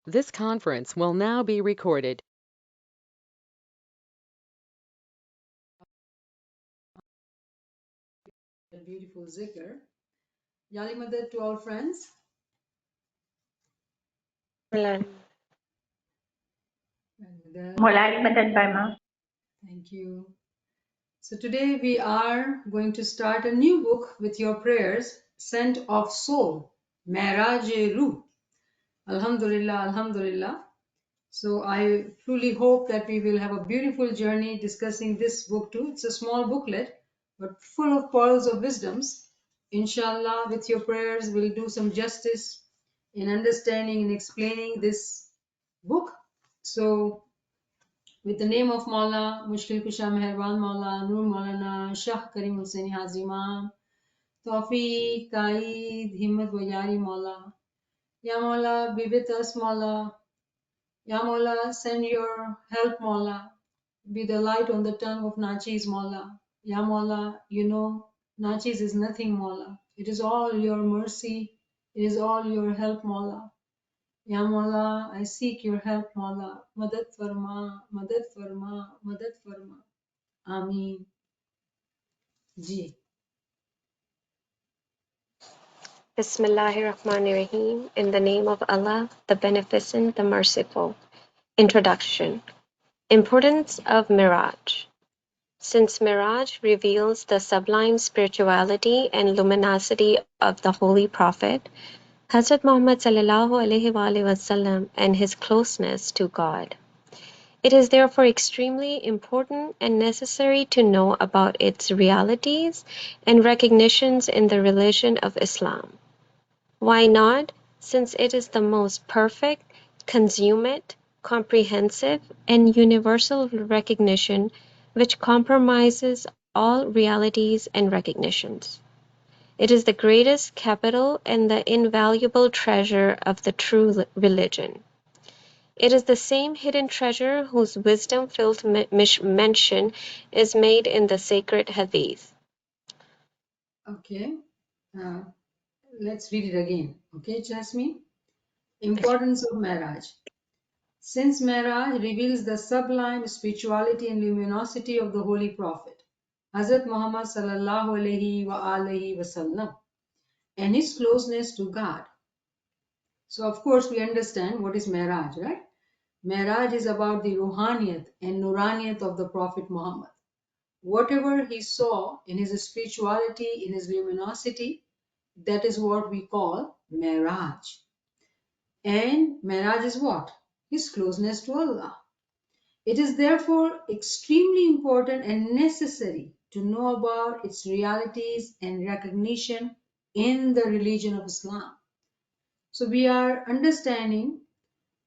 This conference will now be recorded. A beautiful zikr. Yali Madad to all friends. Mulali Madad Barma. Thank you. So today we are going to start a new book with your prayers, Scent of Soul, Mehraj Ruh. Alhamdulillah, Alhamdulillah. So I truly hope that we will have a beautiful journey discussing this book too. It's a small booklet, but full of pearls of wisdoms. Inshallah, with your prayers, we'll do some justice in understanding and explaining this book. So, with the name of Maula, Mushkil Kusha Meherwan Maula, Nur Maulana, Shah Karim Hussaini Hazimam, Tawfiq, Taeed, Himmat Wajari Maula, Ya Maula, be with us Maula, Ya Maula, send your help Maula, be the light on the tongue of Nachis Maula. Ya Maula, you know, Nachis is nothing Maula. It is all your mercy, it is all your help Maula. Ya Maula, I seek your help Maula. Madad farma, madad farma, madad farma. Ameen. Ji. Bismillahirrahmanirrahim. In the name of Allah, the Beneficent, the Merciful. Introduction. Importance of Miraj. Since Miraj reveals the sublime spirituality and luminosity of the Holy Prophet, Hazrat Muhammad ﷺ and his closeness to God. It is therefore extremely important and necessary to know about its realities and recognitions in the religion of Islam. Why not? Since it is the most perfect, consummate, comprehensive, and universal recognition which compromises all realities and recognitions. It is the greatest capital and the invaluable treasure of the true religion. It is the same hidden treasure whose wisdom-filled mention is made in the sacred hadith. Okay. Uh, let's read it again. Okay, Jasmine? Importance of Marriage. Since Mehraj reveals the sublime spirituality and luminosity of the Holy Prophet, Hazrat Muhammad sallallahu alaihi wasallam, and his closeness to God. So, of course, we understand what is Mehraj, right? Mehraj is about the Ruhaniyat and Nuraniyat of the Prophet Muhammad. Whatever he saw in his spirituality, in his luminosity, that is what we call Mehraj. And Mehraj is what? His closeness to Allah. It is therefore extremely important and necessary to know about its realities and recognition in the religion of Islam. So we are understanding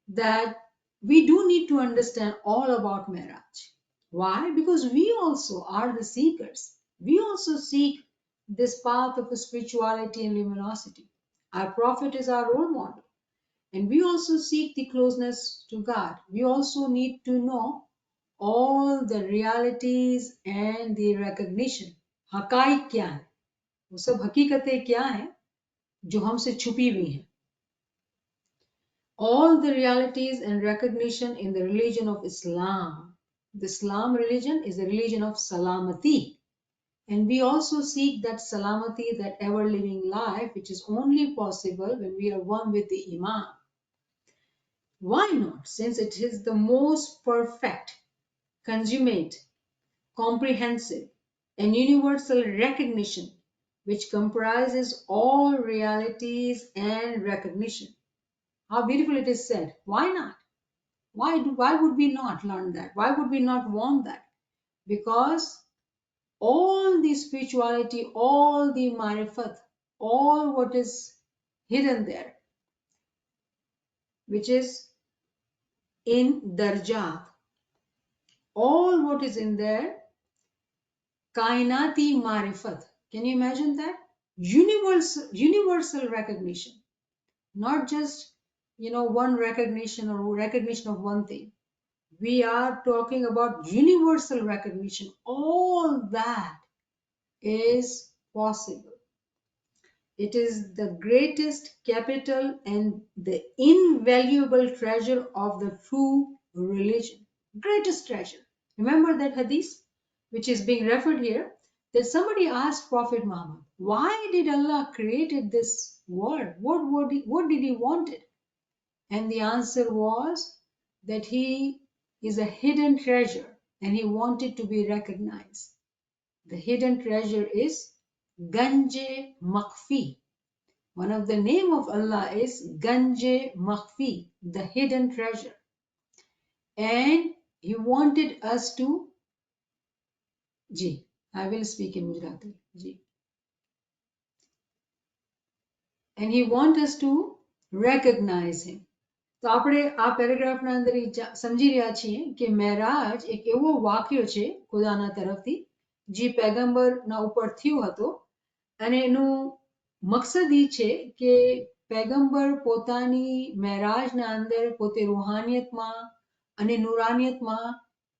that we do need to understand all about Miraj. Why? Because we also are the seekers. We also seek this path of spirituality and luminosity. Our Prophet is our role model. And we also seek the closeness to God. We also need to know all the realities and the recognition. हकाइक क्या है? वो सब हकीकतें क्या हैं जो हमसे छुपी हुई हैं? All the realities and recognition in the religion of Islam. The Islam religion is the religion of salamati. And we also seek that salamati, that ever living life, which is only possible when we are one with the Imam. Why not? Since it is the most perfect, consummate, comprehensive, and universal recognition which comprises all realities and recognition. How beautiful it is said. Why not? Why would we not learn that? Why would we not want that? Because all the spirituality, all the marifat, all what is hidden there, which is in darjat, all what is in there, kainati marifat. Can you imagine that? Universal recognition, not just one recognition or recognition of one thing. We are talking about universal recognition. All that is possible. It is the greatest capital and the invaluable treasure of the true religion. Greatest treasure. Remember that hadith which is being referred here, that somebody asked Prophet Muhammad, why did Allah created this world? What did he wanted? And the answer was that he is a hidden treasure and he wanted to be recognized. The hidden treasure is Ganje Makfi. One of the name of Allah is Ganje Makfi, the hidden treasure. And he wanted us to, Ji, I will speak in Gujarati, Ji. And he wants us to recognize him. તો આપણે આ પેરેગ્રાફના અંદર સમજી રહ્યા છીએ કે મેરાજ એક એવો વાક્ય છે ખુદાના તરફથી જે પેગમ્બરના ઉપર થયો હતો અને એનું મકસદ એ છે કે પેગમ્બર પોતાની મેરાજના અંદર પોતે રૂહાનિયતમાં અને નુરાનિયતમાં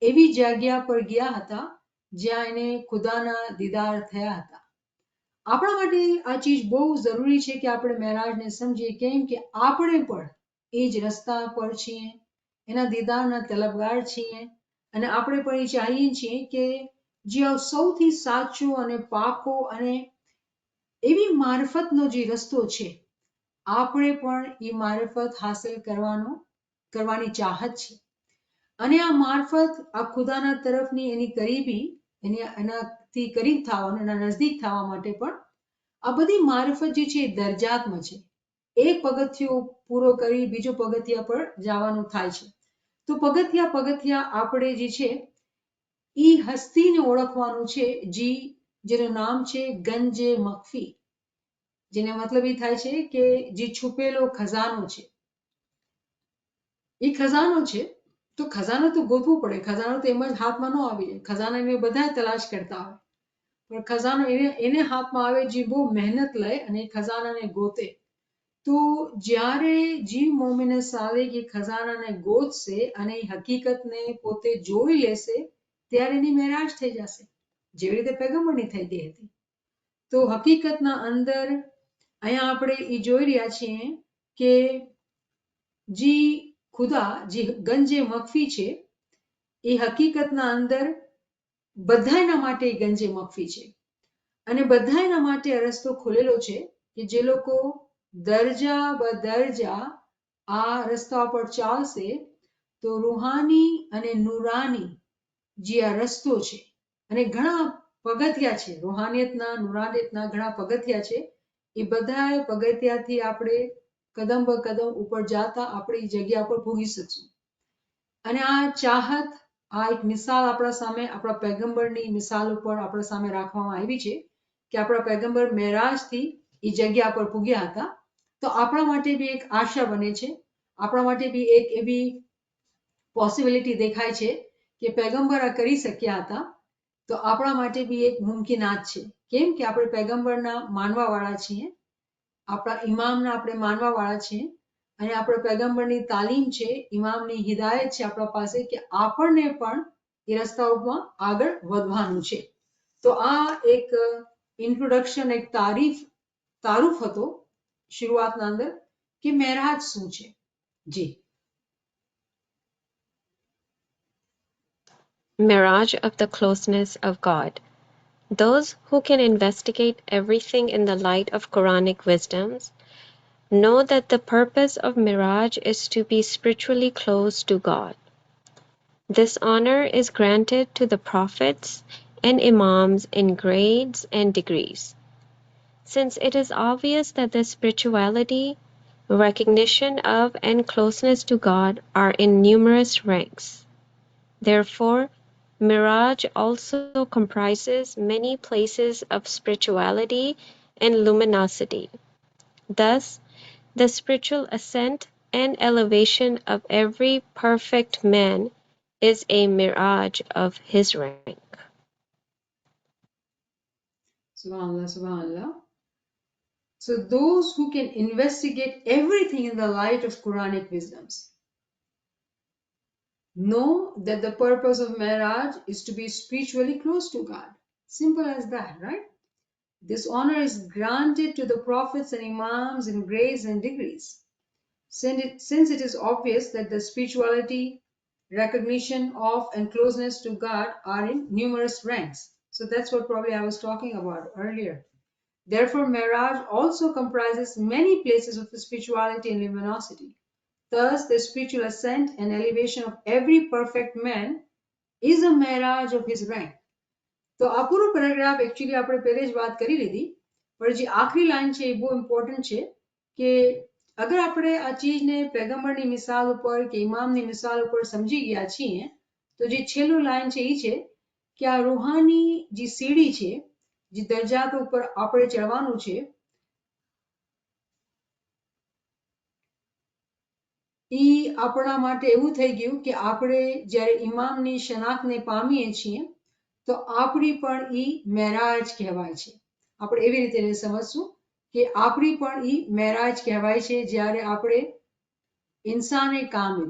એવી જગ્યા પર ગયા હતા જ્યાં એને ખુદાના દીદાર થયા હતા. આપણા માટે આ ચીજ બહુ જરૂરી છે કે આપણે મેરાજને સમજીએ કેમ કે આપણે પણ એ જ રસ્તા પર છીએ, એના દીદારના તલબગાર છીએ અને આપણે પણ એ ચાહીએ છીએ કે જે સૌથી સાચો અને પાકો અને એવી મારફતનો જે રસ્તો છે આપણે પણ એ મારફત હાસિલ કરવાની ચાહત છે અને આ મારફત આ ખુદાના તરફની એની કરીબી એનાથી કરીબ થવાનું એના નજદીક થવા માટે પણ આ બધી મારફત જે છે એ દરજાતમાં છે. એક પગથિયો પૂરો કરી બીજો પગથિયા પર જવાનું થાય છે. તો પગથિયા આપણે જે છે એ હસ્તીને ઓળખવાનું છે જેનું નામ છે ગંજે મખફી, જેને મતલબ એ થાય છે કે જે છુપેલો ખજાનો છે. એ ખજાનો છે તો ખજાનો તો ગોતવું પડે, ખજાનો તો એમ જ હાથમાં ન આવી જાય. ખજાનાને બધા તલાશ કરતા હોય પણ ખજાનો એને હાથમાં આવે જે બહુ મહેનત લે અને ખજાનાને ગોતે. તો જ્યારે જે મોમિને સાલિક એ ખજાનાને ગોતશે અને એ હકીકતને પોતે જોઈ લેશે ત્યારે એની મેરાજ થઈ જશે જેવી રીતે પેગમ્બરની થઈ ગઈ હતી. તો હકીકતના અંદર અહીંયા આપણે એ જોઈ રહ્યા છીએ કે જે ખુદા જે ગંજે મખફી છે એ હકીકતના અંદર બધાના માટે ગંજે મખફી છે અને બધાના માટે આ રસ્તો ખુલેલો છે કે જે લોકો દરજા બદરજા આ રસ્તા પર ચાલશે તો રૂહાની અને નુરાની જે આ રસ્તો છે અને ઘણા પગથિયા છે, રૂહાનિયતના નુરાનિયતના ઘણા પગથિયા છે, એ બધા પગથિયાથી આપણે કદમ બ કદમ ઉપર જાતા આપણે એ જગ્યા પર પહોંચી શકશું. અને આ ચાહત આ એક મિસાલ આપણા સામે આપણા પેગમ્બરની મિસાલ ઉપર આપણા સામે રાખવામાં આવી છે કે આપણા પેગમ્બર મેરાજથી એ જગ્યા પર પૂગ્યા હતા. તો આપણા માટે બી એક આશા બને છે, આપણા માટે બી એક એવી પોસિબિલિટી દેખાય છે કે પેગમ્બર આ કરી શક્યા હતા તો આપણા માટે બી એક મુમકિનાત છે. કેમ કે આપણે પેગમ્બરના માનવાવાળા છીએ, આપણા ઇમામને આપણે માનવાવાળા છીએ અને આપણે પેગમ્બરની તાલીમ છે, ઇમામની હિદાયત છે આપણા પાસે કે આપણને પણ એ રસ્તા ઉપર આગળ વધવાનું છે. તો આ એક ઇન્ટ્રોડક્શન એક તારુફ હતો શરૂઆતના અંદર કે મેરાજ શું છે. જી. Mirage of the closeness of God. Those who can investigate everything in the light of Quranic wisdoms know that the purpose of Mirage is to be spiritually close to God. This honor is granted to the prophets and imams in grades and degrees. Since it is obvious that the spirituality, recognition of, and closeness to God are in numerous ranks. Therefore, Mirage also comprises many places of spirituality and luminosity. Thus, the spiritual ascent and elevation of every perfect man is a mirage of his rank. Subhanallah, subhanallah. So those who can investigate everything in the light of Quranic wisdoms know that the purpose of marriage is to be spiritually close to God. Simple as that, right? This honor is granted to the prophets and imams in grades and degrees. Since it is obvious that the spirituality, recognition of, and closeness to God are in numerous ranks. So that's what probably I was talking about earlier. Therefore, Miraj also comprises many places of spirituality and luminosity. Thus, the spiritual ascent and elevation of every perfect man is a Miraj of his rank. તો આ પૂરો paragraph actually આપણે પહેલે જ વાત કરી લીધી પણ જે આખરી લાઈન છે એ બહુ ઇમ્પોર્ટન્ટ છે કે અગર આપણે આ ચીજને પેગમ્બરની મિસાલ ઉપર કે ઇમામની મિસાલ ઉપર સમજી ગયા છીએ તો જે છેલ્લું લાઈન છે એ છે કે આ રૂહાની જે સીડી છે જે દરજાત ઉપર આપણે ચડવાનું છે એ આપણા માટે એવું થઈ ગયું કે આપણે જ્યારે ઇમામની શનાખતને પામીએ છીએ તો આપણી પણ ઈ મેરાજ કહેવાય છે આપણે એવી રીતે એને સમજશું કે આપણી પણ ઈ મેરાજ કહેવાય છે જ્યારે આપણે ઇન્સાને કામિલ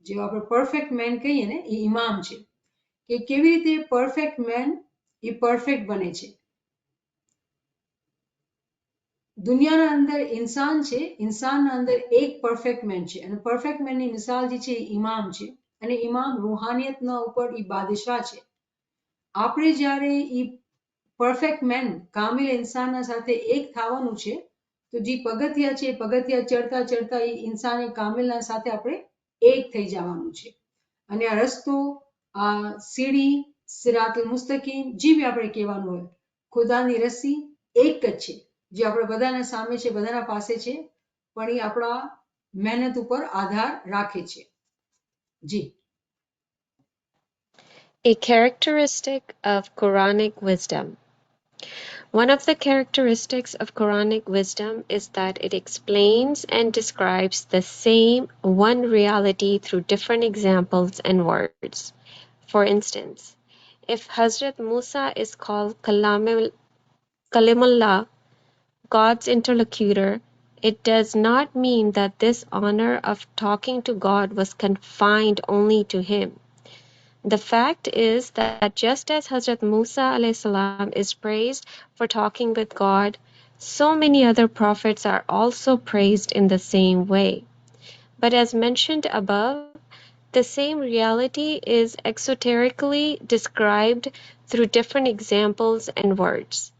જે આપણે પરફેક્ટ મેન કહીએ ને એ ઇમામ છે કે કેવી રીતે પરફેક્ટ મેન એ પરફેક્ટ બને છે દુનિયાના અંદર ઇન્સાન છે ઇન્સાનના અંદર એક પરફેક્ટ મેન છે અને પરફેક્ટ મેનની મિસાલ જે છે એ ઇમામ છે અને ઇમામ રૂહાનિયતના ઉપર એ બાદશાહ છે આપણે જ્યારે ઈ પરફેક્ટ મેન કામિલ ઇન્સાનના સાથે એક થવાનું છે તો જે પગથિયા છે પગથિયા ચડતા ચડતા એ ઇન્સાને કામિલના સાથે આપણે એક થઈ જવાનું છે અને આ રસ્તો આ સીડી સિરાતુલ મુસ્તકીમ જે બી આપણે કહેવાનું હોય ખુદાની રસી એક જ છે જે આપણે બધાના સામે છે બધાના પાસે છે પણ એ આપણા મહેનત ઉપર આધાર રાખે છે જી A characteristic of Quranic wisdom. One of the characteristics of Quranic wisdom is that it explains and describes the same one reality through different examples and words. For instance, if Hazrat Musa is called Kalimullah, God's interlocutor, it does not mean that this honor of talking to God was confined only to him. The fact is that just as Hazrat Musa (as) is praised for talking with God, so many other prophets are also praised in the same way. But as mentioned above, the same reality is exoterically described through different examples and words,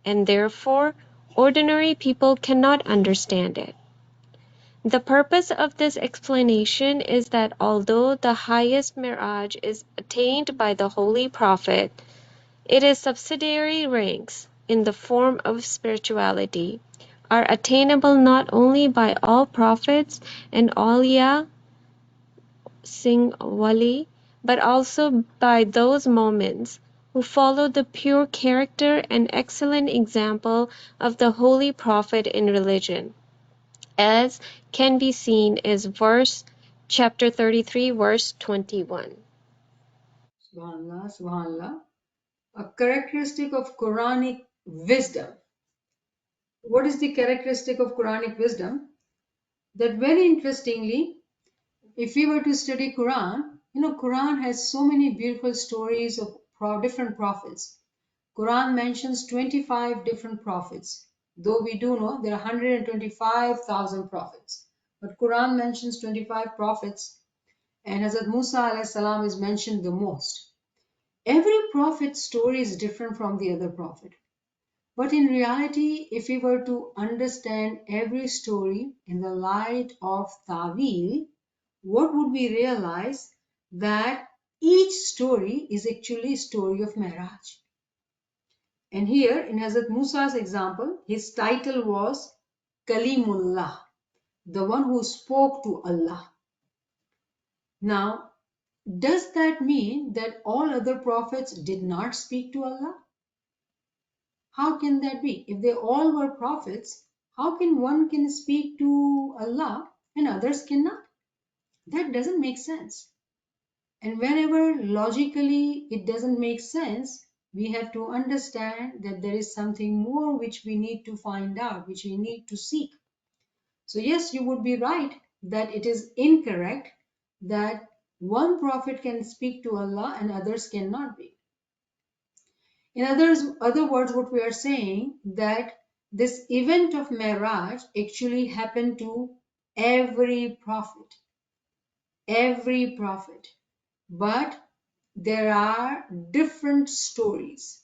and therefore ordinary people cannot understand it. The purpose of this explanation is that although the highest Miraj is attained by the Holy Prophet, its subsidiary ranks, in the form of spirituality, are attainable not only by all prophets and awliya sing wali, but also by those moments who follow the pure character and excellent example of the Holy Prophet in religion, as can be seen is chapter 33, verse 21. Subhanallah, subhanallah. A characteristic of Quranic wisdom. What is the characteristic of Quranic wisdom? That very interestingly, if we were to study Quran, Quran has so many beautiful stories of different prophets. Quran mentions 25 different prophets. Though we do know there are 125,000 prophets. But Quran mentions 25 prophets and Hazrat Musa alayhi salam is mentioned the most. Every prophet's story is different from the other prophet. But in reality, if we were to understand every story in the light of Tawil, what would we realize? That each story is actually a story of Mi'raj. And here in Hazrat Musa's example, his title was Kalimullah, the one who spoke to Allah. Now, does that mean that all other prophets did not speak to Allah? How can that be? If they all were prophets, how can one can speak to Allah and others cannot? That doesn't make sense. And whenever logically it doesn't make sense, we have to understand that there is something more which we need to find out, which we need to seek. So yes, you would be right that it is incorrect that one prophet can speak to Allah and others cannot be. In other words, what we are saying that this event of Mi'raj actually happened to every prophet, every prophet. But there are different stories.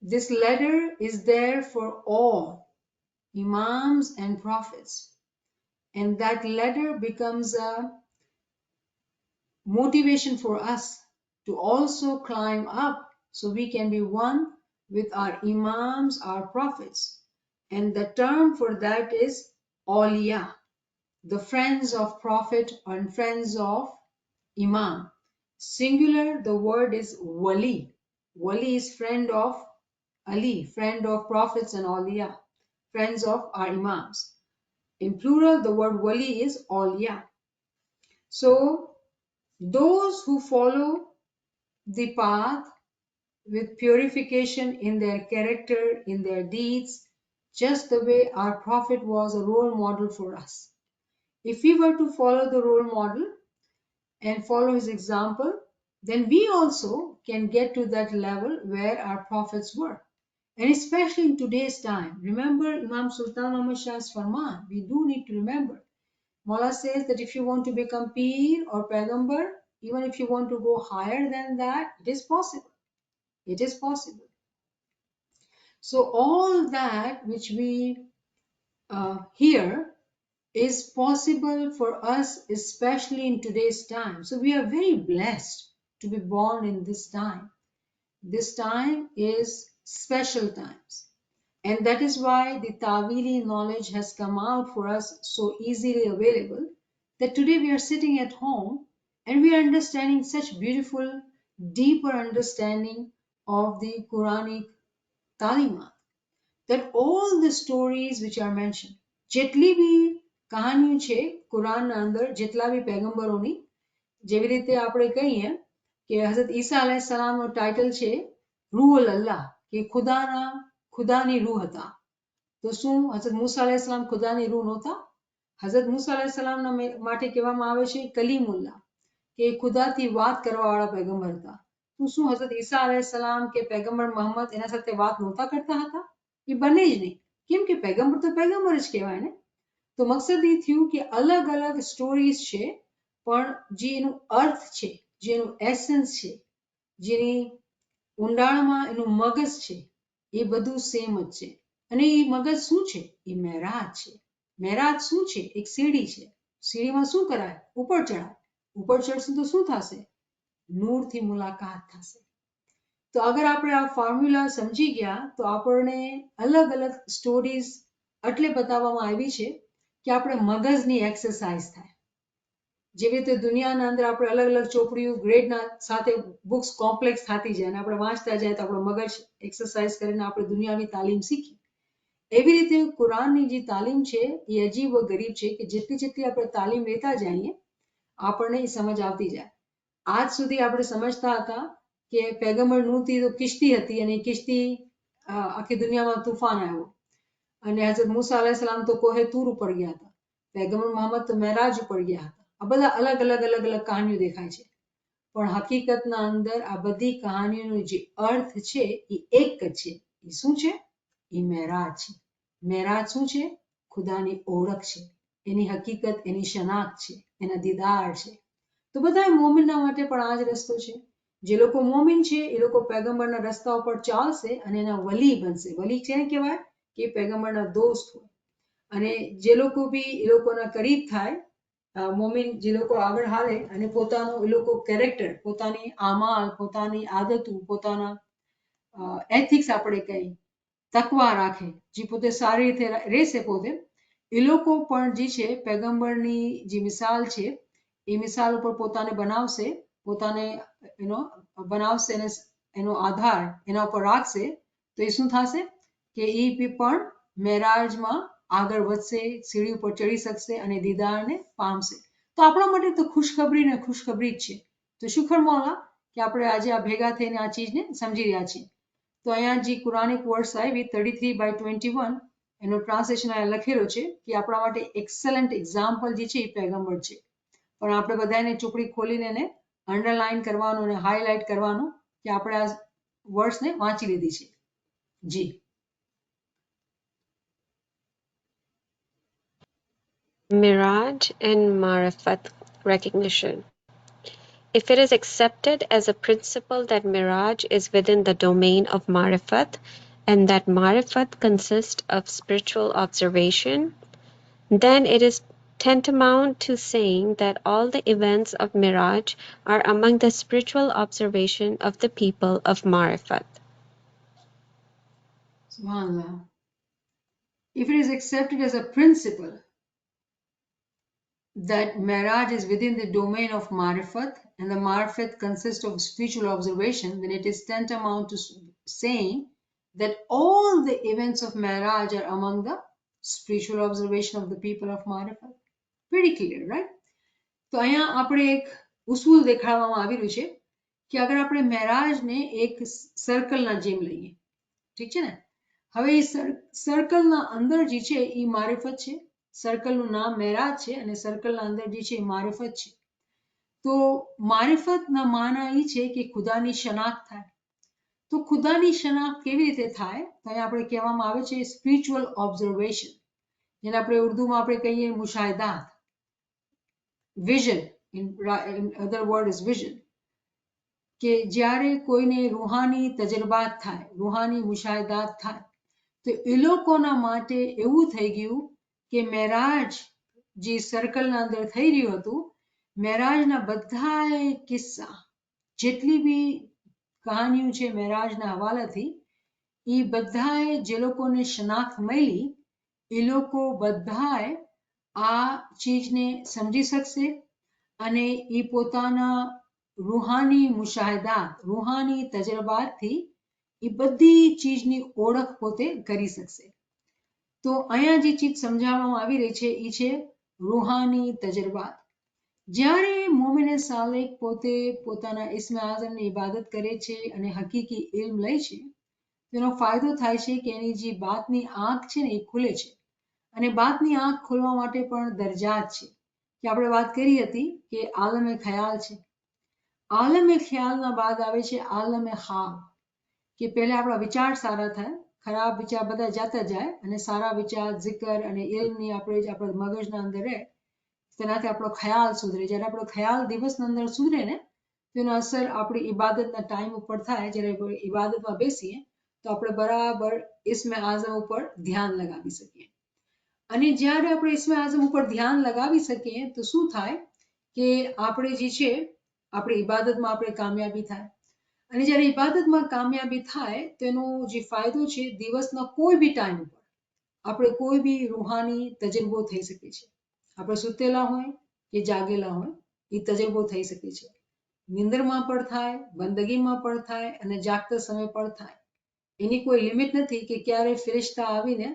This letter is there for all imams and prophets, and that letter becomes a motivation for us to also climb up so we can be one with our imams, our prophets. And the term for that is awliya, the friends of prophet and friends of imam. Singular, the word is wali. Wali is friend of Ali, friend of prophets and awliya, friends of our imams. In plural, the word wali is awliya. So those who follow the path with purification in their character, in their deeds, just the way our prophet was a role model for us. If we were to follow the role model and follow his example, then we also can get to that level where our prophets were. And especially in today's time, remember Imam Sultan Ahmad Shah's Farman. We do need to remember. Mullah says that if you want to become Peer or Pagambar, even if you want to go higher than that, it is possible. It is possible. So all that which we hear is possible for us, especially in today's time. So we are very blessed to be born in this time. This time is special times. And that is why the Tawili knowledge has come out for us so easily available that today we are sitting at home and we are understanding such beautiful, deeper understanding of the Quranic Talimat. That all the stories which are mentioned, જેટલી બી કહાનીઓ છે કુરાનના અંદર, જેટલા બી પેગમ્બરોની, જેવી રીતે આપણે કહીએ કે હઝરત ઈસા અલૈહિસ્સલામનો title છે રૂહુલ અલ્લાહ, કે ખુદાની રૂહ હતા. તો શું હઝરત મૂસા અલૈહિસ્સલામ ખુદાની રૂહ નહોતા? હઝરત મૂસા અલૈહિસ્સલામના માટે કહેવામાં આવે છે કલીમુલ્લાહ, કે ખુદાથી વાત કરવાવાળા પેગમ્બર હતા. તો શું હઝરત ઈસા અલૈહિસ્સલામ કે પેગમ્બર મોહમ્મદ એના સાથે વાત નહોતા કરતા હતા? એ બને જ નહીં. કેમ કે પેગમ્બર તો પેગમ્બર જ કહેવાય ને. તો મકસદ એ થયું કે અલગ અલગ સ્ટોરીઝ છે, પણ જે એનું અર્થ છે, જે એનું એસન્સ છે, જેની ઊંડાણમાં એનું મગજ છે, એ બધું સેમ જ છે. અને એ મગજ શું છે? એ મેરાજ છે. મેરાજ શું છે? એક સીડી છે. સીડીમાં શું કરાય? ઉપર ચડાય. ઉપર ચડશે તો શું થશે? નૂરથી મુલાકાત થશે. તો અગર આપણે આ ફોર્મ્યુલા સમજી ગયા તો આપણને અલગ અલગ સ્ટોરીઝ એટલે બતાવવામાં આવી છે કે આપણે મગજની એક્સરસાઇઝ થાય. જેવી રીતે દુનિયાના અંદર આપણે અલગ અલગ ચોપડીઓ ગ્રેડના સાથે બુક્સ કોમ્પ્લેક્સ થતી જાય અને આપણે વાંચતા જાય તો આપણો મગજ એક્સરસાઇઝ કરીને આપણે દુનિયાવી તાલીમ શીખીએ. એવી રીતે કુરાનની જે તાલીમ છે એ અજીબ વ ગરીબ છે કે જેટલી જેટલી આપણે તાલીમ લેતા જઈએ આપણને એ સમજ આવતી જાય. આજ સુધી આપણે સમજતા હતા કે પેગમ્બર નૂહથી તો કિશ્તી હતી અને એ કિશ્તી આખી દુનિયામાં તુફાન આવ્યો અને હઝરત મૂસા અલૈહિસ્સલામ તો કોહે તૂર ઉપર ગયા હતા. પેગમ્બર મોહમ્મદ તો મેરાજ ઉપર ગયા હતા. આ બધા અલગ અલગ અલગ અલગ કહાનીઓ દેખાય છે, પણ હકીકતના અંદર આ બધી કહાનીઓનો જે અર્થ છે એ એક જ છે. એ શું છે? એ મેરાજ છે. મેરાજ શું છે? ખુદાની ઓળખ છે, એની હકીકત, એની શનાખત છે, એના દીદાર છે. તો બધા મોમિનના માટે પણ આ જ રસ્તો છે. જે લોકો મોમિન છે એ લોકો પેગમ્બરના રસ્તા ઉપર ચાલશે અને એના વલી બનશે. વલી કેને કહેવાય? કે પેગમ્બરના દોસ્ત હોય. અને જે લોકો બી એ લોકોના કરીબ થાય, મોમિન જે લોકો આગળ હાલે અને પોતાનું એ લોકો કેરેક્ટર, પોતાની આમાલ, પોતાની આદતો, પોતાના એથિક્સ આપણે કહીએ, તકવા રાખે, જે પોતે સારી રીતે રહેશે પોતે, એ લોકો પણ જે છે પેગમ્બરની જે મિસાલ છે એ મિસાલ ઉપર પોતાને બનાવશે, પોતાને બનાવશે અને એનો આધાર એના ઉપર રાખશે તો એ શું થશે કે એ પણ મેરાજમાં આગળ વધશે, સીડી ઉપર ચડી શકશે અને દીદારને પામશે. તો આપણા માટે તો ખુશખબરી ને ખુશખબરી જ છે. તો શુક્ર મોલા કે આપણે આજે આ ભેગા થઈને આ ચીજને સમજી રહ્યા છીએ. તો અહીંયા જે કુરાનિક વર્ડ્સ આવી 33/21 એનો ટ્રાન્સલેશન અહીંયા લખેલો છે કે આપણા માટે એક્સેલન્ટ એક્ઝામ્પલ જે છે એ પેગમ્બર છે. પણ આપણે બધાને ચોપડી ખોલીને એને અંડરલાઈન કરવાનું અને હાઇલાઇટ કરવાનું કે આપણે આ વર્ડ્સને વાંચી લીધી છે. જી. Miraj and Marifat recognition. If it is accepted as a principle that Miraj is within the domain of Marifat and that Marifat consists of spiritual observation, then it is tantamount to saying that all the events of Miraj are among the spiritual observation of the people of Marifat. Subhanallah. If it is accepted as a principle that Miraj is within the domain of Marifat and the Marifat consists of spiritual observation, then it is tantamount to saying that all the events of Miraj are among the spiritual observation of the people of Marifat. Very clear, right? તો અહીંયા આપણે એક ઉસૂલ દેખાડવામાં આવેલું છે કે અગર આપણે મેરાજને એક સર્કલના જેમ લઈએ, ઠીક છે ને? હવે એ સર્કલના અંદર જે છે એ મારિફત છે. સર્કલનું નામ મેરાજ છે અને સર્કલના અંદર જે છે એ મારિફત છે. તો મારિફતના માના એ છે કે ખુદાની શનાખ્ત થાય. તો ખુદાની શનાખ્ત કેવી રીતે થાય? તો અહીંયા આપણે કહેવામાં આવે છે સ્પિરિચ્યુઅલ ઓબ્ઝર્વેશન, જેને આપણે ઉર્દુમાં આપણે કહીએ મુશાહિદાત. Vision, in other word is vision, કે જ્યારે કોઈને રૂહાની તજરબાત થાય, રૂહાની મુશાહિદાત થાય, તો એ લોકોના માટે એવું થઈ ગયું કે મેરાજ જે સર્કલના અંદર થઈ રહ્યું હતું, મેરાજના બધાય કિસ્સા, જેટલી બી કહાનીઓ છે મેરાજના હવાલાથી, એ બધાય જે લોકોને શનાખ્ત મળી, એ લોકો બધાય આ ચીજને સમજી શકશે અને એ પોતાના રૂહાની મુશાહિદાત, રૂહાની તજરબાતથી એ બધી ચીજની ઓળખ પોતે કરી શકશે. તો અહીંયા જે ચીજ સમજાવવામાં આવી રહી છે એ છે રૂહાની તજરબાત. જ્યારે મોમિને સાલેક પોતે પોતાના ઇસ્મે આઝમની ઇબાદત કરે છે અને હકીકી ઇલ્મ લે છે, તેનો ફાયદો થાય છે કે એની જે બાતની આંખ છે ને એ ખુલે છે. અને બાતની આંખ ખોલવા માટે પણ દરજાત છે, કે આપણે વાત કરી હતી કે આલમે ખ્યાલ છે. આલમે ખ્યાલના બાદ આવે છે આલમે ખાબ, કે પહેલા આપણા વિચાર સારા થાય, ખરાબ વિચાર બધા જતા જાય અને સારા વિચાર, zikr અને ઇલ્મની આપણે આપણા મગજના અંદર રહે, તેનાથી આપણો ખ્યાલ સુધરે. જ્યારે આપણો ખ્યાલ દિવસના અંદર સુધરે ને, તેનો અસર આપણી ઇબાદતના ટાઈમ ઉપર થાય. જ્યારે ઇબાદતમાં બેસીએ તો આપણે બરાબર ઇસ્મે આઝમ ઉપર ધ્યાન લગાવી શકીએ. અને જ્યારે આપણે ઇસ્મે આઝમ ઉપર ધ્યાન લગાવી શકીએ તો શું થાય કે આપણે જે છે આપણી ઇબાદતમાં આપણે કામયાબી થાય. અને જ્યારે ઇબાદતમાં કામયાબી થાય તેનો જે ફાયદો છે, દિવસના કોઈ બી ટાઈમ ઉપર આપણે કોઈ બી રૂહાની તજરબો થઈ શકે છે. આપણે સુતેલા હોય કે જાગેલા હોય, એ તજરબો થઈ શકે છે. નિંદરમાં પણ થાય, બંદગીમાં પણ થાય અને જાગતા સમય પણ થાય. એની કોઈ લિમિટ નથી કે ક્યારે ફેરિશ્તા આવીને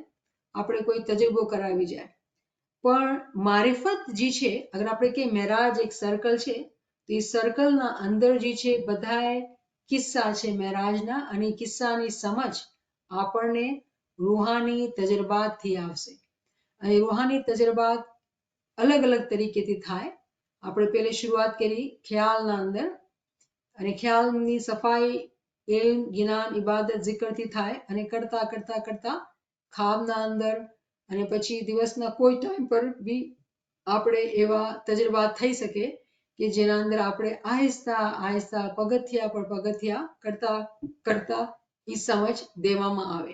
આપણે કોઈ તજરબો કરાવી જાય. પણ મારિફત જે છે, અગર આપણે કે મેરાજ એક સર્કલ છે, તો એ સર્કલના અંદર જે છે બધાય કિસ્સા છે મેરાજના, અને કિસ્સાની સમજ આપણને રૂહાની તજરબાતથી આવશે. અને રૂહાની તજરબાત અલગ અલગ તરીકેથી થાય. આપણે પહેલે શરૂઆત કરી ખ્યાલના અંદર, અને ખ્યાલની સફાઈ ઇલ્મ, જ્ઞાન, ઇબાદત, zikરથી થાય, અને કરતા કરતા કરતા ખાબના અંદર, અને પછી દિવસના કોઈ ટાઈમ પર બી આપણે એવા તજરબાત થઈ શકે કે જેના અંદર આપણે આહિસ્તા આહિસ્તા પગથિયા પર પગથિયા કરતા કરતા એ સમજ દેવામાં આવે.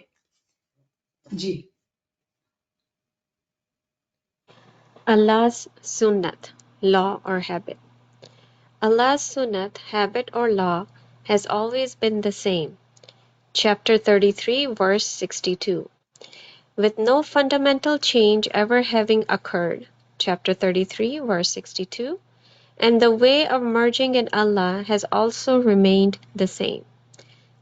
જી. Allah's Sunnat, law or habit. Allah's Sunnat, habit or law, has always been the same. Chapter 33, verse 62. With no fundamental change ever having occurred. Chapter 33, verse 62. And the way of merging in Allah has also remained the same.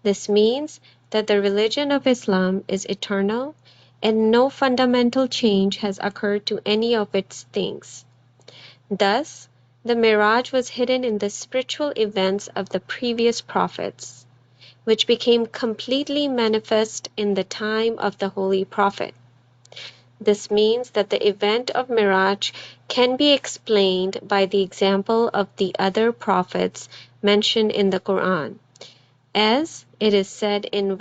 This means that the religion of Islam is eternal and no fundamental change has occurred to any of its things. Thus, the Miraj was hidden in the spiritual events of the previous prophets, which became completely manifest in the time of the Holy Prophet. This means that the event of Miraj can be explained by the example of the other prophets mentioned in the Quran, as it is said in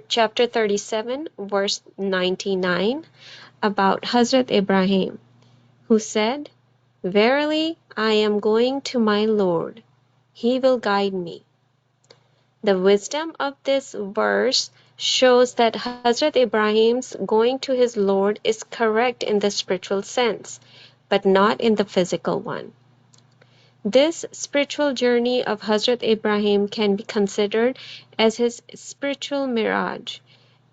chapter 37, verse 99, about Hazrat Ibrahim, who said, "Verily, I am going to my Lord. He will guide me." The wisdom of this verse shows that Hazrat Ibrahim's going to his Lord is correct in the spiritual sense, but not in the physical one. This spiritual journey of Hazrat Ibrahim can be considered as his spiritual mirage,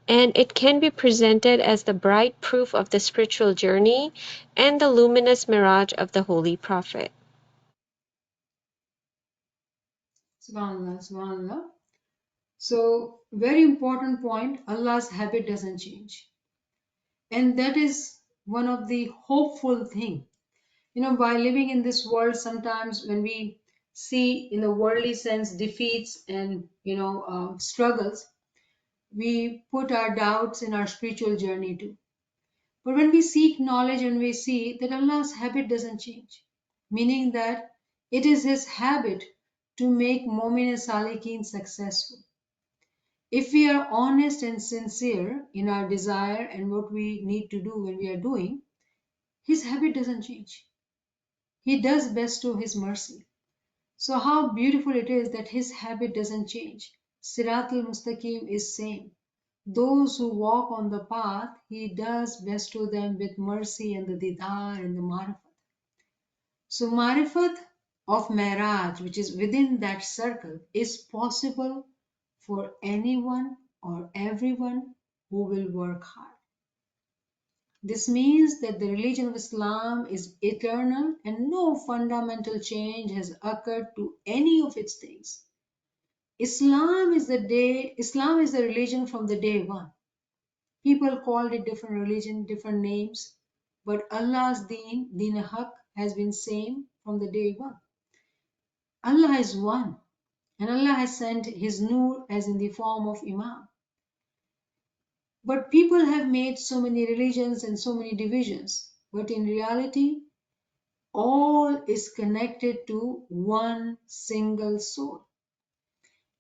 and it can be presented as the bright proof of the spiritual journey and the luminous mirage of the Holy Prophet. Subhanallah, subhanallah. So, very important point, Allah's habit doesn't change. And that is one of the hopeful thing. By living in this world, sometimes when we see in a worldly sense defeats and, struggles, we put our doubts in our spiritual journey too. But when we seek knowledge and we see that Allah's habit doesn't change, meaning that it is His habit to make Mu'min and Salikin successful. If we are honest and sincere in our desire and what we need to do when we are doing, His habit doesn't change. He does best to His mercy. So how beautiful it is that His habit doesn't change. Sirat al-Mustaqim is same. Those who walk on the path, He does best to them with mercy and the didar and the marifat. So marifat of Mi'raj, which is within that circle, is possible for anyone or everyone who will work hard. This means that the religion of Islam is eternal and no fundamental change has occurred to any of its things. Islam is the religion from the day one. People called it different religion, different names, but Allah's Deen Haq, has been same from the day one. Allah is one, and Allah has sent His Nur as in the form of Imam. But people have made so many religions and so many divisions, but in reality, all is connected to one single soul.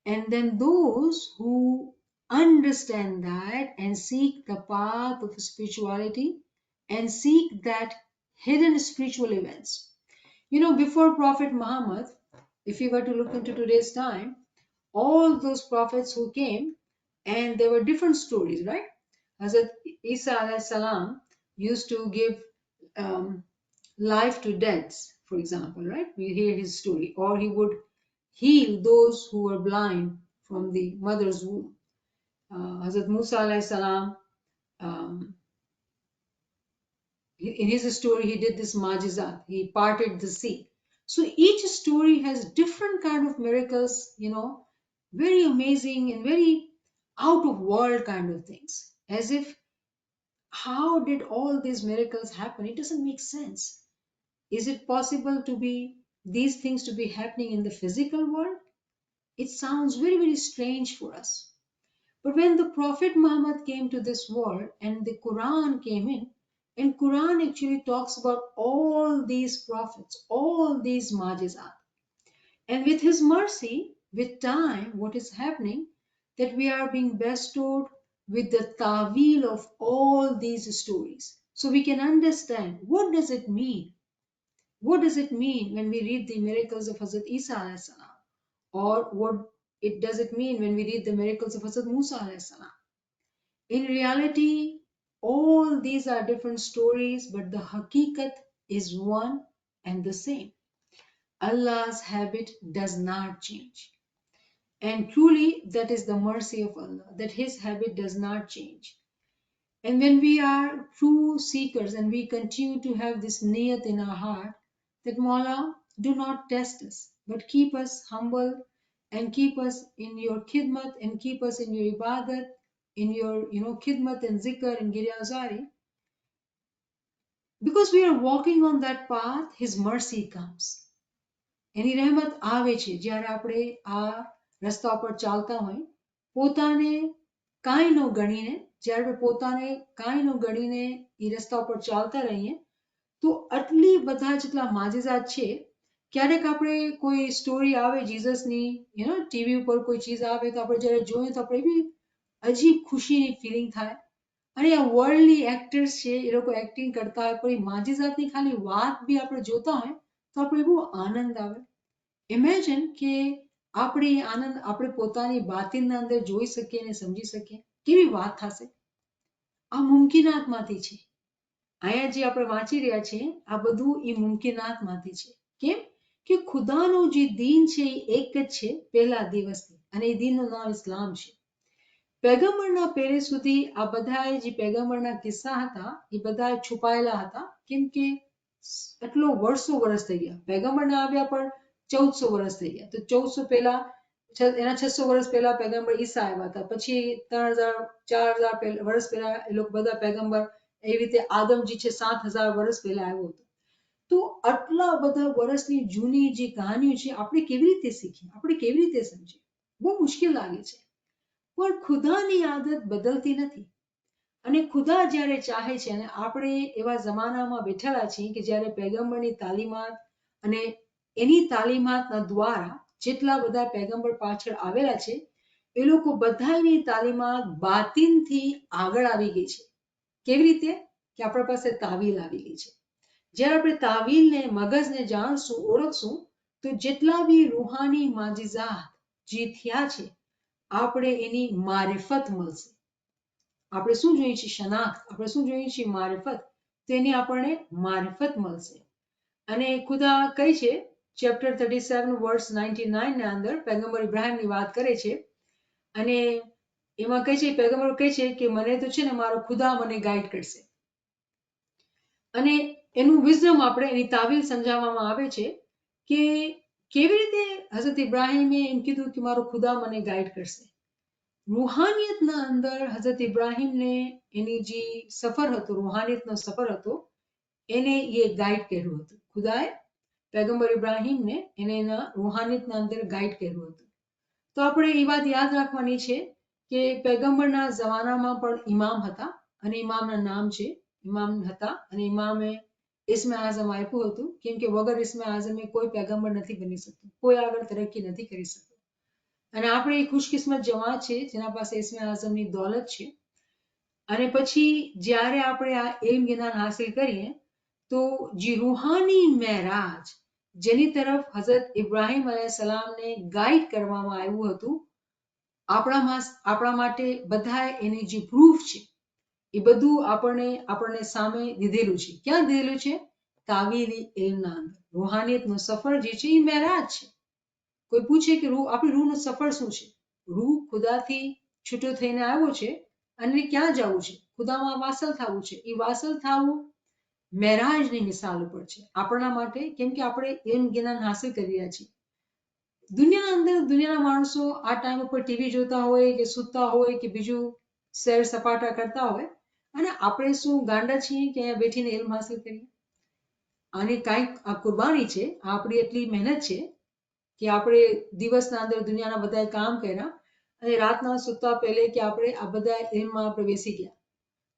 And then those who understand that and seek the path of spirituality and seek that hidden spiritual events. Before Prophet Muhammad, if you were to look into today's time, all those prophets who came, and there were different stories, right? Hazrat Isa alayhi salam used to give life to deads, for example, right? We hear his story. Or he would heal those who were blind from the mother's womb. Hazrat Musa alayhi salam, um, in his story, he did this majizat. He parted the sea. So each story has different kind of miracles, very amazing and very out of world kind of things. As if, how did all these miracles happen? It doesn't make sense. Is it possible to be these things to be happening in the physical world? It sounds very, very strange for us. But when the Prophet Muhammad came to this world and the Quran came in, and Quran actually talks about all these prophets, all these majizat. And with His mercy, with time, what is happening, that we are being bestowed with the ta'wil of all these stories. So we can understand, what does it mean? What does it mean when we read the miracles of Hazrat Isa alayhi salam? Or what does it mean when we read the miracles of Hazrat Musa alayhi salam? In reality, all these are different stories, but the hakikat is one and the same. Allah's habit does not change. And truly, that is the mercy of Allah, that His habit does not change. And when we are true seekers and we continue to have this niyat in our heart, that Mawla, do not test us, but keep us humble and keep us in your khidmat and keep us in your ibadat, in your khidmat and zikr and giryazari. Because we are walking on that path, His mercy comes. એની રહેમત આવે છે જ્યારે આપણે આ રસ્તા પર ચાલતા હોય પોતાને કાંઈ ન ગણીને જ્યારે પોતાને કાંઈ ન ગણીને એ રસ્તા ઉપર ચાલતા રહીએ તો આટલી બધા જેટલા માજિઝાત છે ક્યારેક આપણે કોઈ સ્ટોરી આવે જીસસની ટીવી ઉપર કોઈ ચીજ આવે તો આપણે જ્યારે જોઈએ તો આપણે એવી અજીબ ખુશીની ફિલિંગ થાય. અને આ વર્લ્ડની એક્ટર્સ છે એ લોકો એક્ટિંગ કરતા હોય પણ એ માજીઝાતની ખાલી વાત બી આપણે જોતા હોય તો આપણે બહુ આનંદ આવે. ઇમેજિન કે આનંદ આપણે પોતાની બાતિનના અંદર જોઈ શકીએ અને સમજી શકીએ કેવી વાત થશે. આ મુમકિનાતમાંથી છે. અહીંયા જે આપણે વાંચી રહ્યા છીએ આ બધું એ મુમકિનાતમાંથી છે. કેમ કે ખુદાનું જે દીન છે એ એક જ છે પહેલા દિવસથી અને એ દીનનું નામ ઇસ્લામ છે. પેગમ્બરના પહેલે સુધી આ બધા જે પેગમ્બરના કિસ્સા હતા એ બધા છુપાયેલા હતા કેમ કે એટલો વર્ષો થઈ ગયા. પેગમ્બરના આવ્યા પણ 1400 વર્ષ થઈ ગયા. તો 1400 પહેલા એના 600 વર્ષ પહેલા પેગમ્બર ઈસા આવ્યા હતા. પછી 3000 4000 વર્ષ પહેલા એ લોકો બધા પેગમ્બર એવી રીતે આદમજી છે 7000 વર્ષ પહેલા આવ્યો હતો. તો આટલા બધા વર્ષની જૂની જે કહાનીઓ છે આપણે કેવી રીતે શીખીએ, આપણે કેવી રીતે સમજીએ? બહુ મુશ્કેલ લાગે છે. પણ ખુદાની આદત બદલતી નથી. અને ખુદા જ્યારે ચાહે છે અને આપણે એવા જમાનામાં બેઠેલા છીએ કે જ્યારે પેગમ્બરની તાલીમાત અને એની તાલીમાતના દ્વારા જેટલા બધા પેગમ્બર પાછળ આવેલા છે એ લોકો બધાની તાલીમાત બાતિનથી આગળ આવી ગઈ છે. કેવી રીતે? કે આપણા પાસે તાવીલ આવી ગઈ છે. જ્યારે આપણે તાવીલને મગજને જાણશું, ઓળખશું તો જેટલા બી રૂહાની માજીઝાત જે થયા છે આપણે એની મારિફત મળશે. આપણે શું જોઈએ છીએ? શનાખ્ત. આપણે શું જોઈએ છીએ? મારિફત. તેની આપણને મારિફત મળશે. અને ખુદા કહે છે ચેપ્ટર 37 વર્સ 99 ના અંદર પેગમ્બર ઇબ્રાહિમની વાત કરે છે અને એમાં કહે છે પેગમ્બર કહે છે કે મને તો છે ને મારો ખુદા મને ગાઈડ કરશે. અને એનું વિઝડમ આપણે એની તાવીલ સમજાવવામાં આવે છે કે કેવી રીતે હઝરત ઇબ્રાહિમે એમ કીધું કે મારો ખુદા મને ગાઈડ કરશે. રૂહાનિયતના અંદર હઝરત ઇબ્રાહિમને એની જે સફર હતો, રૂહાનિયતનો સફર હતો એને એ ગાઈડ કર્યું હતું. ખુદાએ પેગમ્બર ઇબ્રાહિમને એને એના રૂહાનિયતના અંદર ગાઈડ કર્યું હતું. તો આપણે એ વાત યાદ રાખવાની છે કે પેગમ્બરના જમાનામાં પણ ઇમામ હતા અને ઇમામના નામ છે ઇમામ હતા અને ઇમામે ઇસ્મે આઝમ આપ્યું હતું કેમ કે વગર ઇસ્મે આઝમે કોઈ પેગમ્બર નથી બની શકતું, કોઈ આગળ તરક્કી નથી કરી શકતું. અને આપણે એ ખુશકિસ્મત જમાત છે જેના પાસે ઇસ્મે આઝમની દોલત છે. અને પછી જ્યારે આપણે આ ઇલ્મ જ્ઞાન હાસિલ કરીએ તો જે રૂહાની મેરાજ જેની તરફ હઝરત ઇબ્રાહિમ અલૈહિસ્સલામને ગાઈડ કરવામાં આવ્યું હતું આપણા માટે બધા એની જે પ્રૂફ છે એ બધું આપણને સામે દીધેલું છે. ક્યાં દીધેલું છે? તાવીલી ઇલ્મના અંદર. રૂહાનિયતનો સફર જે છે એ મેરાજ છે. કોઈ પૂછે કે આપણી રૂહનો સફર શું છે? રૂહ ખુદાથી છૂટો થઈને આવ્યો છે અને ક્યાં જવું છે? ખુદામાં વાસલ થવું છે. એ વાસલ થવું મેરાજની મિસાલ ઉપર છે આપણા માટે કેમ કે આપણે ઇલ્મ જ્ઞાન હાસિલ કરી રહ્યા છીએ. દુનિયાના માણસો આ ટાઈમ ઉપર ટીવી જોતા હોય કે સૂતા હોય કે બીજું સૈર સપાટા કરતા હોય અને આપણે શું ગાંડા છીએ કે અહીંયા બેઠીને ઇલ્મ હાસિલ કરીએ? આની કાંઈક આ કુરબાની છે, આપણી એટલી મહેનત છે કે આપણે દિવસના અંદર દુનિયાના બધા કામ કર્યા અને રાતના સૂતા પહેલે કે આપણે આ બધા ઇલ્મમાં આપણે બેસી ગયા.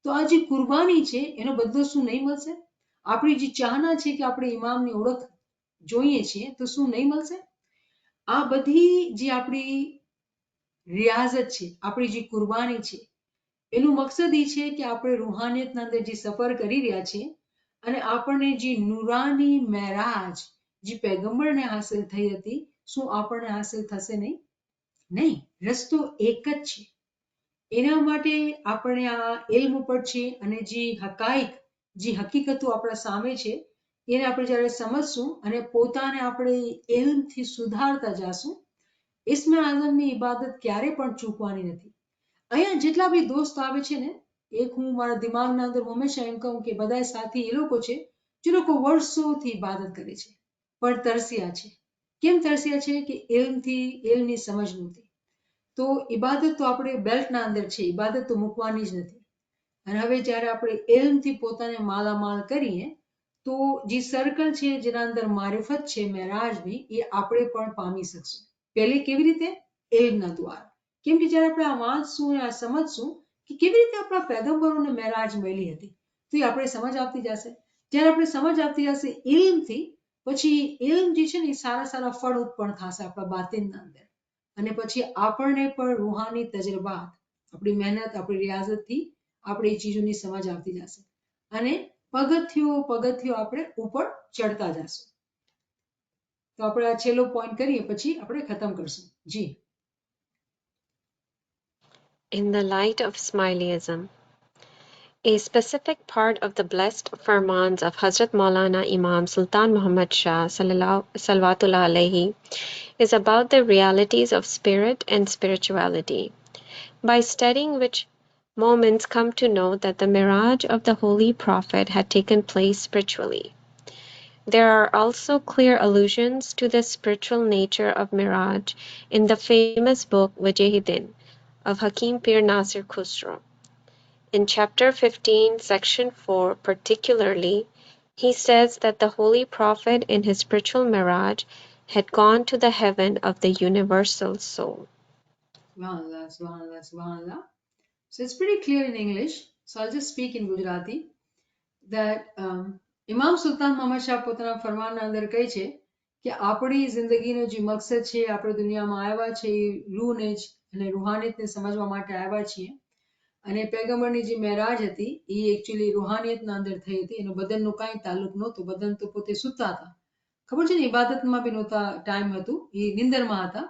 તો આ જે કુરબાની છે એનો બદલો શું નહીં મળશે? આપણી જે ચાહના છે કે આપણે ઇમામની ઓળખ જોઈએ છીએ તો શું નહીં મળશે? આ બધી જે આપણી રિયાઝત છે, આપણી જે કુરબાની છે એનું મકસદ એ છે કે આપણે રૂહાનિયતના અંદર જે સફર કરી રહ્યા છીએ અને આપણને જે નુરાની મેરાજ જે પેગમ્બરને હાસિલ થઈ હતી શું આપણને હાસિલ થશે નહીં? નહીં. રસ્તો એક જ છે. એના માટે આપણે આ ઇલ્મ ઉપર છે અને જે હકાઈક જે હકીકતો આપણા સામે છે એને આપણે જ્યારે સમજશું અને પોતાને આપણે ઇલ્મથી સુધારતા જાશું ઇસ્મે આઝમની ઇબાદત ક્યારે પણ ચૂકવાની નથી. અહીંયા જેટલા બી દોસ્ત આવે છે ને એક હું મારા દિમાગના અંદર હંમેશા એમ કહું કે બધા સાથી એ લોકો છે જે લોકો વર્ષોથી ઇબાદત કરે છે પણ તરસ્યા છે. કેમ તરસ્યા છે? કે ઇલ્મની સમજ નહોતી. તો ઇબાદત તો આપણે બેલ્ટના અંદર છે, ઇબાદત તો મૂકવાની જ નથી. અને હવે જ્યારે આપણે ઇલ્મથી પોતાને માલામાલ કરીએ તો જે સર્કલ છે જેના અંદર મારિફત છે મેરાજની એ આપણે પણ પામી શકશું. પહેલે કેવી રીતે? ઇલ્મના દ્વારા. કેમ કે જ્યારે આપણે આ વાંચશું અને આ સમજશું કે કેવી રીતે આપણા પેગમ્બરોને મેરાજ મળી હતી તો એ આપણે સમજ આવતી જશે. જ્યારે આપણે સમજ આવતી જશે ઇલ્મથી પછી ઇલ્મ જે છે ને એ સારા સારા ફળ ઉત્પન્ન થશે આપણા બાતિનના અંદર, અને પછી આપણને પણ રૂહાની તજરબાત, આપણી મહેનત, આપણી રિયાઝતથી આપણે એ ચીજોની સમજ આવતી જશે, અને પગથિયું આપણે ઉપર ચડતા જશું. તો આપણે આ છેલ્લો પોઈન્ટ કરીએ પછી આપણે ખતમ કરશું. જી. In the light of Smileyism, a specific part of the blessed firmans of Hazrat Maulana Imam Sultan Muhammad Shah Salawatullah Alaihi is about the realities of spirit and spirituality, by studying which moments come to know that the mirage of the Holy Prophet had taken place spiritually. There are also clear allusions to the spiritual nature of mirage in the famous book Mujahideen of Hakim Pir Nasir Khusro. In chapter 15, section 4 particularly, he says that the Holy Prophet in his spiritual mirage had gone to the heaven of the universal soul. Subhanallah, subhanallah, subhanallah. So it's pretty clear in English. So I'll just speak in Gujarati that ઇમામ સુલતાન મોહમ્મદ શાહ પોતાના ફરમાનના અંદર કહે છે કે આપણી જિંદગીનો જે મકસદ છે, આપણે દુનિયામાં આવ્યા છે એ રૂહને જ અને રૂહાનિયતને સમજવા માટે આવ્યા છીએ, અને પૈગંબરની જે મેરાજ હતી એ એકચ્યુઅલી રૂહાનિયતના અંદર થઈ હતી, એનો બદનનો કાંઈ તાલ્લુક નહોતો, બદન તો પોતે સૂતા હતા, ખબર છે ને, ઇબાદતમાં બી નહોતા, ટાઈમ હતું, એ નિંદરમાં હતા,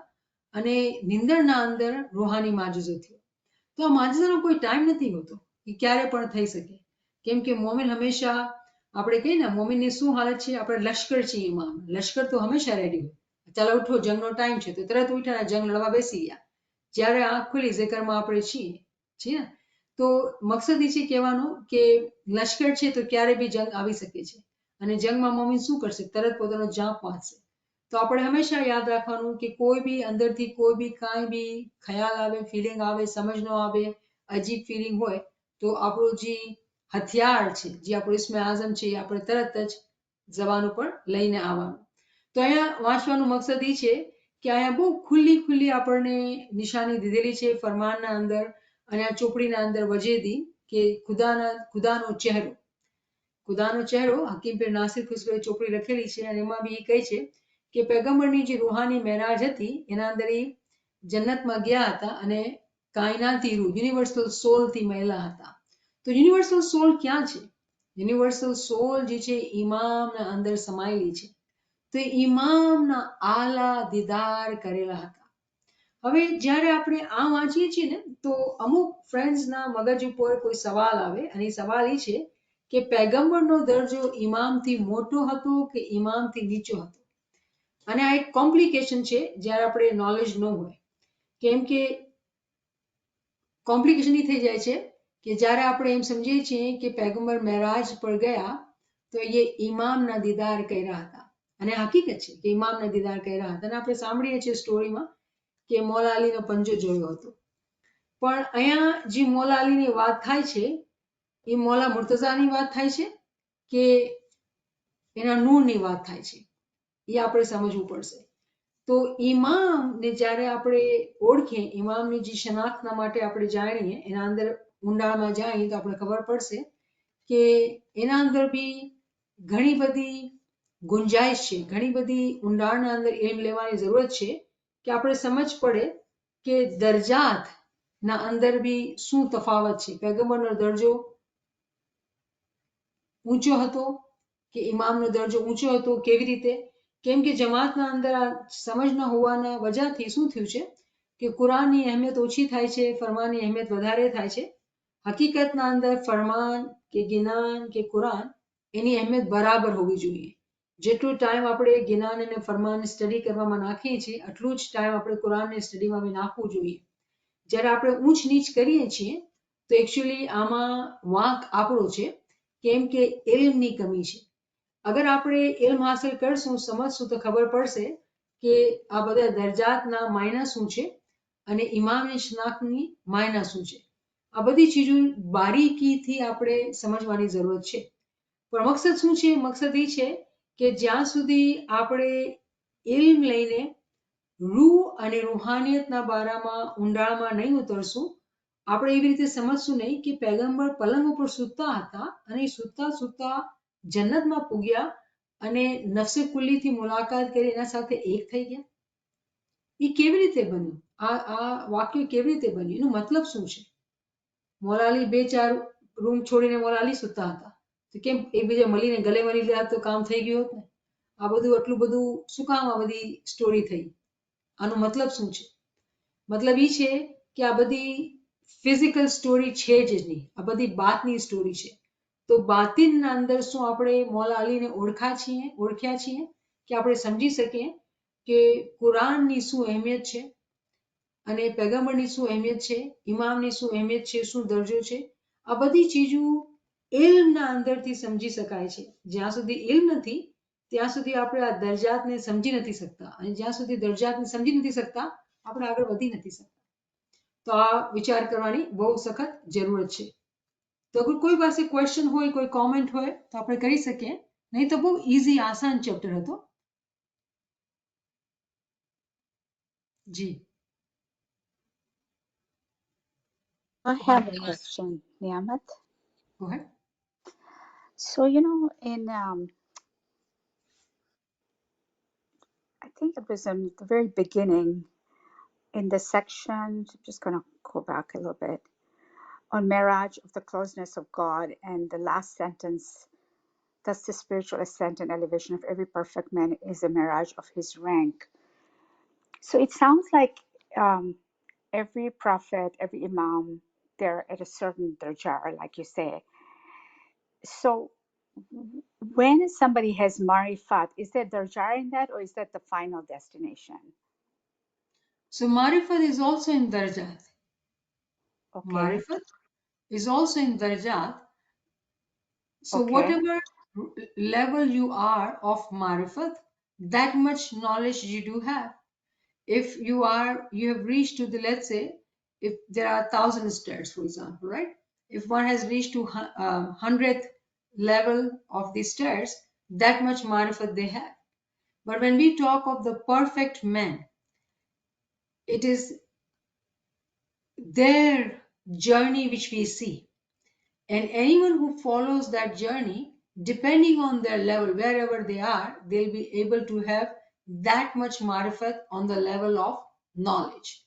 અને નિંદરના અંદર રૂહાની માજુઝો થયો. તો આ માજુઝોનો કોઈ ટાઈમ નથી હોતો, એ ક્યારે પણ થઈ શકે, કેમ કે મોમિન હંમેશા, આપણે કહીએ ને મોમિનની શું હાલત છે, આપણે લશ્કર છીએ ઇમામ, લશ્કર તો હંમેશા રેડી હોય, ચાલો ઉઠો જંગનો ટાઈમ છે તો તરત ઉઠ્યા જંગ લડવા બેસી ગયા, જ્યારે આંખ ખુલી ઝિકરમાં આપણે છીએ ને, તો મકસદ એ છે કહેવાનો કે લશ્કર છે તો ક્યારે બી જંગ આવી શકે છે, અને જંગમાં મોમિન શું કરશે, તરત પોતાનો જાપ વાંચશે. તો આપણે હંમેશા યાદ રાખવાનું કે કોઈ બી અંદરથી કોઈ બી કાંઈ બી ખ્યાલ આવે, ફિલિંગ આવે, સમજ ન આવે, અજીબ ફિલિંગ હોય, તો આપણું જે હથિયાર છે, જે આપણું ઇસ્મે આઝમ છે, એ આપણે તરત જ જબાન ઉપર લઈને આવવાનું. તો અહીંયા વાંચવાનું મકસદ એ છે કે અહીંયા બહુ ખુલ્લી આપણને નિશાની દીધેલી છે ફરમાનના અંદર, અને આ ચોપડીના અંદર વજેદી કે ખુદાનો ચહેરો હકીમ પીર નાસિર ખુસરોએ ચોપડી લખેલી છે, અને એમાં બી એ કહે છે કે પૈગંબરની જે રૂહાની મેરાજ હતી એના અંદર એ જન્નતમાં ગયા હતા, અને કાયનાતી રૂહ, યુનિવર્સલ સોલથી મળેલા હતા. તો યુનિવર્સલ સોલ ક્યાં છે? યુનિવર્સલ સોલ જે છે ઇમામના અંદર સમાયેલી છે, તો ઇમામના આલા દીદાર કરેલા હતા. હવે જ્યારે આપણે આ વાંચીએ છીએ ને, તો અમુક ફ્રેન્ડ્સના મગજ ઉપર કોઈ સવાલ આવે, અને એ સવાલ એ છે કે પૈગંબરનો દરજ્જો ઇમામથી મોટો હતો કે ઇમામથી નીચો હતો? અને આ એક કોમ્પ્લિકેશન છે જ્યારે આપણે નોલેજ ન હોય, કેમ કે કોમ્પ્લિકેશન એ થઈ જાય છે કે જ્યારે આપણે એમ સમજીએ છીએ કે પૈગંબર મેરાજ પર ગયા તો એ ઇમામના દીદાર કર્યા હતા, અને હકીકત છે કે ઇમામના દીદાર કર્યા હતા, અને આપણે સાંભળીએ છીએ સ્ટોરીમાં કે મૌલા અલીનો પંજો જોયો હતો. પણ અહીંયા જે મૌલા અલીની વાત થાય છે એ મૌલા મુર્તઝાની વાત થાય છે કે એના નૂરની વાત થાય છે, એ આપણે સમજવું પડશે. તો ઇમામને જ્યારે આપણે ઓળખીએ, ઇમામની જે શનાખ્તના માટે આપણે જાણીએ, એના અંદર ઊંડાણમાં જાણીએ તો આપણે ખબર પડશે કે એના અંદર બી ઘણી બધી ગુંજાઈશ છે, ઘણી બધી ઊંડાણના અંદર એમ લેવાની જરૂરત છે કે આપણે સમજ પડે કે દરજાતના અંદર બી શું તફાવત છે. પૈગંબરનો દરજ્જો ઊંચો હતો કે ઇમામનો દરજ્જો ઊંચો હતો, કેવી રીતે? કેમ કે જમાતના અંદર આ સમજ ન હોવાના વજહથી શું થયું છે કે કુરાનની અહેમિયત ઓછી થાય છે, ફરમાનની અહેમિયત વધારે થાય છે. હકીકતના અંદર ફરમાન કે ગિનાન કે કુરાન એની અહેમિયત બરાબર હોવી જોઈએ. જેટલો ટાઈમ આપણે ગિનાન અને ફરમાનની સ્ટડી કરવામાં નાખીએ છીએ, આટલું જ ટાઈમ આપણે કુરાનની સ્ટડીમાં બી નાખવું જોઈએ. જ્યારે આપણે ઊંચ નીચ કરીએ છીએ તો એકચ્યુઅલી આમાં વાંક આપણો છે, કેમ કે ઇલ્મની કમી છે. અગર આપણે ઇલ્મ હાસિલ કરશું, સમજશું, તો ખબર પડશે કે આ બધા દરજાતના માયના શું છે અને ઇમામની શનાખ્તની માયના શું છે. આ બધી ચીજો બારીકીથી આપણે સમજવાની જરૂરત છે. પણ મકસદ શું છે? મકસદ એ છે કે જ્યાં સુધી આપણે ઇલ્મ લઈને રૂહ અને રૂહાનિયતના બારામાં ઊંડાણમાં નહીં ઉતરશું, આપણે એવી રીતે સમજશું નહીં કે પૈગંબર પલંગ ઉપર સૂતા હતા અને સૂતા જન્નતમાં પૂગ્યા, અને નફસે કુલ્લીથી મુલાકાત કરી એના સાથે એક થઈ ગયા? એ કેવી રીતે બન્યું? આ વાક્ય કેવી રીતે બન્યું? એનો મતલબ શું છે? મૌલા અલી 2-4 રૂમ છોડીને મૌલા અલી સૂતા હતા, તો કેમ એકબીજા મળીને ગલે મળી ગયા તો કામ થઈ ગયું હોત ને? આ બધું આટલું બધું શું કામ આ બધી સ્ટોરી થઈ? આનો મતલબ શું છે? મતલબ એ છે કે આ બધી ફિઝિકલ સ્ટોરી છે જ નહીં, આ બધી બાતની સ્ટોરી છે. તો બાતિનના અંદર શું આપણે મૌલા અલીને ઓળખ્યા છીએ કે આપણે સમજી શકીએ કે કુરાનની શું અહેમિયત છે અને પૈગંબરની શું અહેમિયત છે, ઇમામની શું અહેમિયત છે, શું દરજ્જો છે? આ બધી ચીજો ઇલ્મના અંદરથી સમજી શકાય છે. જ્યાં સુધી ઇલ્મ નથી ત્યાં સુધી આપણે આ દરજાતને સમજી નથી શકતા, અને જ્યાં સુધી દરજાતને સમજી નથી શકતા આપણે આગળ વધી નથી શકતા. તો આ વિચાર કરવાની બહુ સખત જરૂરત છે. તો અગર કોઈ પાસે ક્વેશ્ચન હોય, કોઈ કોમેન્ટ હોય તો આપણે કરી શકીએ, નહીં તો બહુ ઈઝી આસાન ચેપ્ટર હતો. જી, I have a question, Niamat. go ahead. So, in I think it was in the very beginning in the section, I'm just going to go back a little bit, on marriage of the closeness of God, and the last sentence, thus the spiritual ascent and elevation of every perfect man is a marriage of his rank. So it sounds like every prophet, every imam, they're at a certain darajah, like you say. So when somebody has marifat, is there darajah in that, or is that the final destination? So marifat is also in darajat. Okay. Marifat is also in darajat. So Okay. whatever level you are of marifat, that much knowledge you do have. If you have reached to the, let's say, if there are 1,000 stairs, for example, right? If one has reached to 100th level of the stairs, that much marifat they have. But when we talk of the perfect man, it is their journey which we see. And anyone who follows that journey, depending on their level, wherever they are, they'll be able to have that much marifat on the level of knowledge.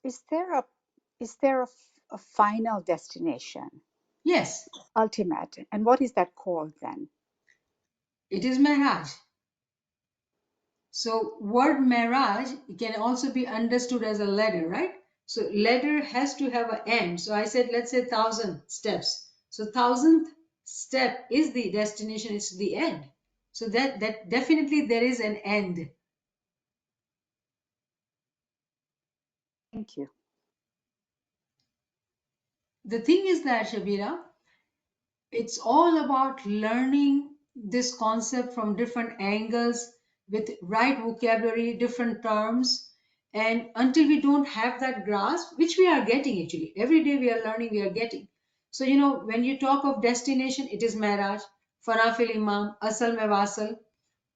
Is there a final destination? Yes, Ultimate. And what is that called then? it is Mi'raj. So word Mi'raj can also be understood as a ladder, right? So ladder has to have an end. So I said, let's say 1,000 steps. So 1,000th step is the destination, it's the end. So that definitely there is an end. Thank you. The thing is that, Shabira, it's all about learning this concept from different angles with right vocabulary, different terms. And until we don't have that grasp, which we are getting actually, every day we are learning, we are getting. So, when you talk of destination, it is Maharaj, Farafil Imam, Asal Mevasal,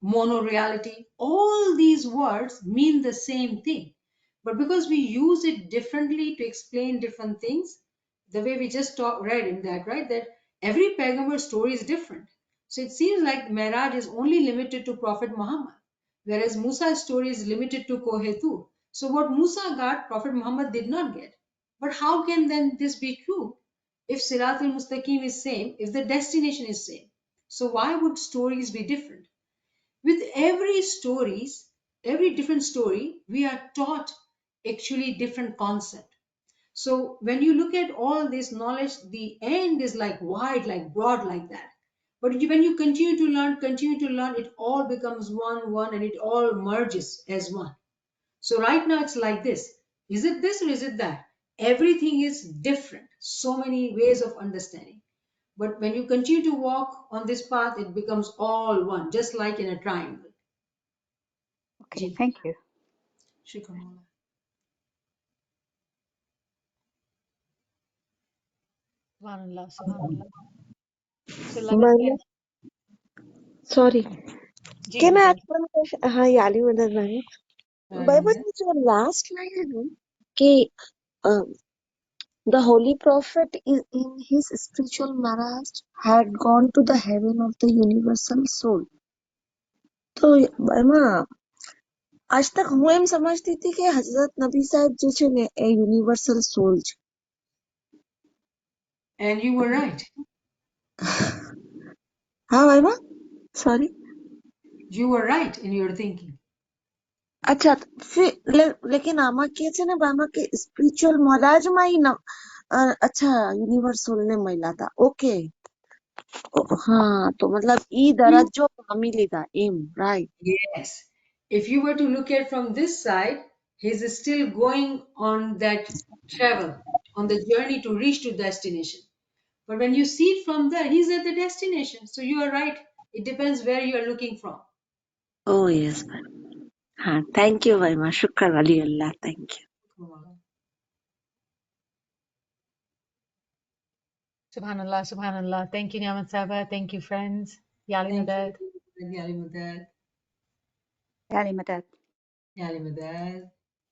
monoreality, all these words mean the same thing. But because we use it differently to explain different things, the way we just read in that, right? That every Paigamber story is different. So it seems like Miraj is only limited to Prophet Muhammad, whereas Musa's story is limited to Kohetu. So what Musa got, Prophet Muhammad did not get. But how can then this be true? If Sirat al-Mustaqim is same, if the destination is same, so why would stories be different? With every different story, we are taught actually different concept. So when you look at all this knowledge, the end is like wide, like broad, like that. But when you continue to learn, it all becomes one, and it all merges as one. So right now it's like this. Is it this or is it that? Everything is different. So many ways of understanding. But when you continue to walk on this path, it becomes all one, just like in a triangle. Okay, Ji. thank you. Shukran. Subhanallah, subhanallah. So sorry ji क्या मैं आज बताइए। थोड़ा हाँ याली मदद भाई भाई वो जो लास्ट लाइन है ना कि The holy prophet in his spiritual marriage had gone to the heaven of the universal soul. તો એમાં આજ તક હું એમ સમજતી હતી કે હજરત નબી સાહેબ જે છે ને એ યુનિવર્સલ સોલ છે. And you were right. હા ભાઈમાં sorry. You were right in your thinking. अच्छा लेकिन आमा के છે ને બામાં કે સ્પિરિચ્યુઅલ મહારાજમાં ઈ अच्छा યુનિવર્સલ ને મળ્યા હતા. ઓકે હા તો મતલબ ઈ દરજ્જો પામી લીધા એમ right. Yes. If you were to look at from this side, he's still going on that travel, on the journey to reach to destination. But when you see it from there, he's at the destination. So you are right. It depends where you are looking from. Oh yes હા thank you ભાઈમાં શુક્ર વલી અલ્લાહ thank you. Subhanallah, Subhanallah. Thank you, Niamat Saba. Thank you, friends. Yali Thank Madad. you. Yali Madad. Yani Madad. Yali Madad.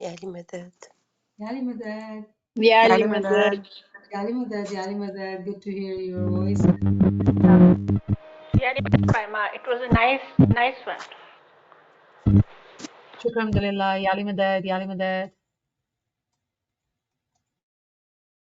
Yani Madad. Yali Madad. Yali Yani Madad. Madad. Yali Madad. Yali Madad. Good to hear your voice. Yali Madad. It was a nice one. Shukran Dalillah. Yali Madad. Yali Madad.